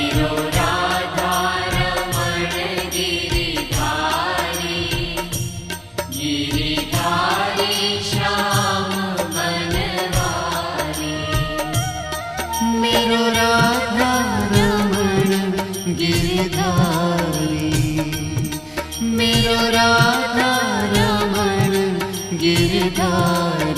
मेरो राधा रमण गिरिधारी, गिरिधारी श्याम बनवारी। मेरो राधा रमण गिरधारी, मेरो राधा रमण गिरधारी।